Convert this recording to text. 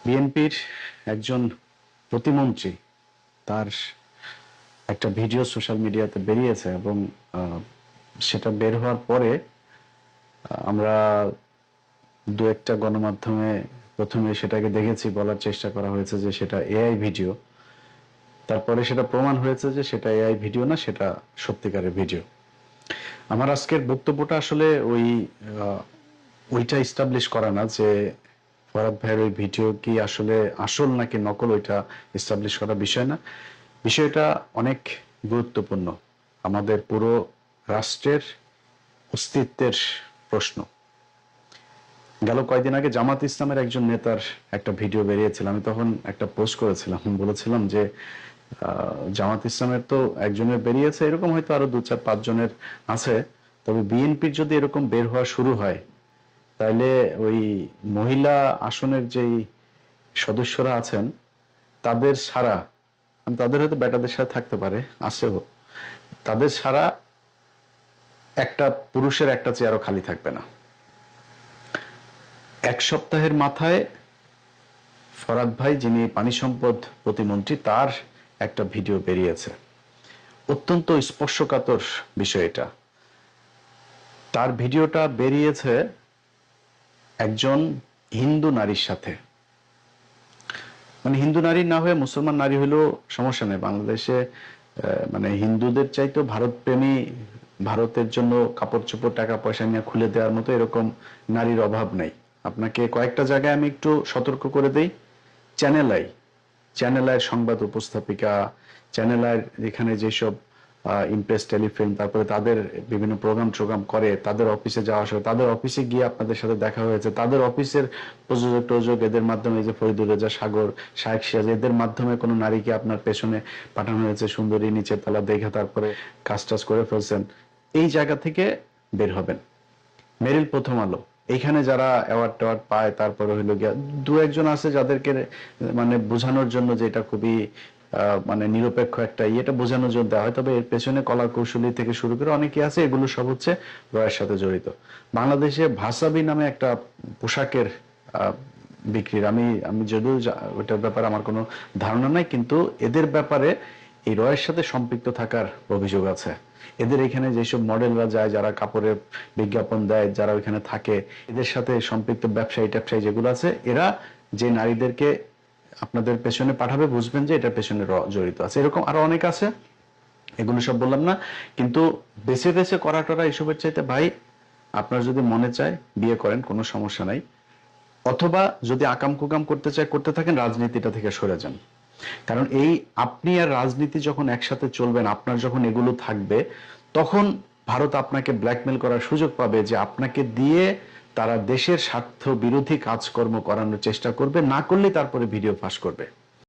বিএনপির একজন প্রতিমন্ত্রী তার একটা ভিডিও সোশ্যাল মিডিয়াতে বেরিয়েছে এবং সেটা বের হওয়ার পরে আমরা দু একটা গণমাধ্যমে প্রথমে সেটাকে দেখেছি, বলার চেষ্টা করা হয়েছে যে সেটা এআই ভিডিও। তারপরে সেটা প্রমাণ হয়েছে যে সেটা এআই ভিডিও না, সেটা সত্যিকারের ভিডিও। আমার আজকের বক্তব্যটা আসলে ওইটা ইস্টাবলিশ করা না যে ফরহাদ ভাইয়ের ওই ভিডিও কি আসলে আসল নাকি নকল, ওইটা ইস্টাবলিশ করা বিষয় না। বিষয়টা অনেক গুরুত্বপূর্ণ, আমাদের পুরো রাষ্ট্রের অস্তিত্বের প্রশ্ন। গেল কয়েকদিন আগে জামাত ইসলামের একজন নেতার একটা ভিডিও বেরিয়েছিল। আমি তখন একটা পোস্ট করেছিলাম, বলেছিলাম যে জামাত ইসলামের তো একজনের বেরিয়েছে, এরকম হয়তো আরো 2-4-5 জনের আছে, তবে বিএনপির যদি এরকম বের হওয়া শুরু হয় তাহলে ওই মহিলা আসনের যেই সদস্যরা আছেন তাদের ছাড়া, তাদের হয়তো বেটাদের সাথে থাকতে পারে, আছেও, তাদের ছাড়া একটা পুরুষের একটা চেয়ারও খালি থাকবে না। এক সপ্তাহের মাথায় ফরহাদ ভাই, যিনি পানি সম্পদ প্রতিমন্ত্রী, তার একটা ভিডিও বেরিয়েছে। অত্যন্ত স্পর্শকাতর বিষয় এটা। তার ভিডিওটা বেরিয়েছে একজন হিন্দু নারীর সাথে। মানে হিন্দু নারী না হয়ে মুসলমান নারী হলেও সমস্যা নেই। বাংলাদেশে মানে হিন্দুদের চাইতেও ভারত প্রেমী, ভারতের জন্য কাপড় চোপড় টাকা পয়সা নিয়ে খুলে দেওয়ার মতো এরকম নারীর অভাব নেই। আপনাকে কয়েকটা জায়গায় আমি একটু সতর্ক করে দেই। চ্যানেল আইয়ের সংবাদ উপস্থাপিকা, চ্যানেল আইয়ের এখানে যেসব ইমপ্রেস টেলিফিল্ম, তারপরে তাদের বিভিন্ন প্রোগ্রাম করে, তাদের অফিসে যাওয়া আসা, তাদের অফিসে গিয়ে আপনাদের সাথে দেখা হয়েছে, তাদের অফিসের প্রযোজক টোযোগ এদের মাধ্যমে, যে ফরিদুর রেজা সাগর, শাহেক সিরাজ, এদের মাধ্যমে কোনো নারীকে আপনার পেছনে পাঠানো হয়েছে, সুন্দরী নিচের তলা দেখে তারপরে কাজ টাজ করে ফেলছেন। এই জায়গা থেকে বের হবেন। মেরিল, প্রথম আলো, এইখানে যারা অ্যাওয়ার্ড টাওয়ার্ড পায়, তারপরে হইলো গিয়া দু একজন আছে যাদেরকে মানে বোঝানোর জন্য যে এটা খুবই মানে নিরপেক্ষ একটা এটা বোঝানোর জন্য দেওয়া হয়, তবে এর পেছনে কলা কৌশলী থেকে শুরু করে অনেকে আছে, এগুলো সব হচ্ছে রয়ের সাথে জড়িত। বাংলাদেশে ভাসাবি নামে একটা পোশাকের বিক্রির, আমি আমি যদিও ওটার ব্যাপারে আমার কোনো ধারণা নাই, কিন্তু এদের ব্যাপারে এই রয়ের সাথে সম্পৃক্ত থাকার অভিযোগ আছে। এদের এখানে যেসব মডেলরা যায়, যারা কাপড়ের বিজ্ঞাপন দেয়, যারা ওইখানে থাকে, এদের সাথে সম্পৃক্ত ব্যবসায়ী ট্যাবসায়ী যেগুলো আছে, এরা যে নারীদেরকে আপনাদের পেছনে পাঠাবে, বুঝবেন যে এটার পেছনে জড়িত আছে। এরকম আরো অনেক আছে, এগুলো সব বললাম না। কিন্তু বেছে বেছে করা টরা এসবের চাইতে ভাই, আপনার যদি মনে চায় বিয়ে করেন, কোনো সমস্যা নাই। অথবা যদি আকাম কুকাম করতে চায়, করতে থাকেন, রাজনীতিটা থেকে সরে যান। কারণ এই আপনি আর রাজনীতি যখন একসাথে চলবেন, আপনার যখন এগুলো থাকবে, তখন ভারত আপনাকে ব্ল্যাকমেল করার সুযোগ পাবে যে আপনাকে দিয়ে তারা দেশের স্বার্থ বিরোধী কাজকর্ম করানোর চেষ্টা করবে, না করলে তারপরে ভিডিও ফাঁস করবে।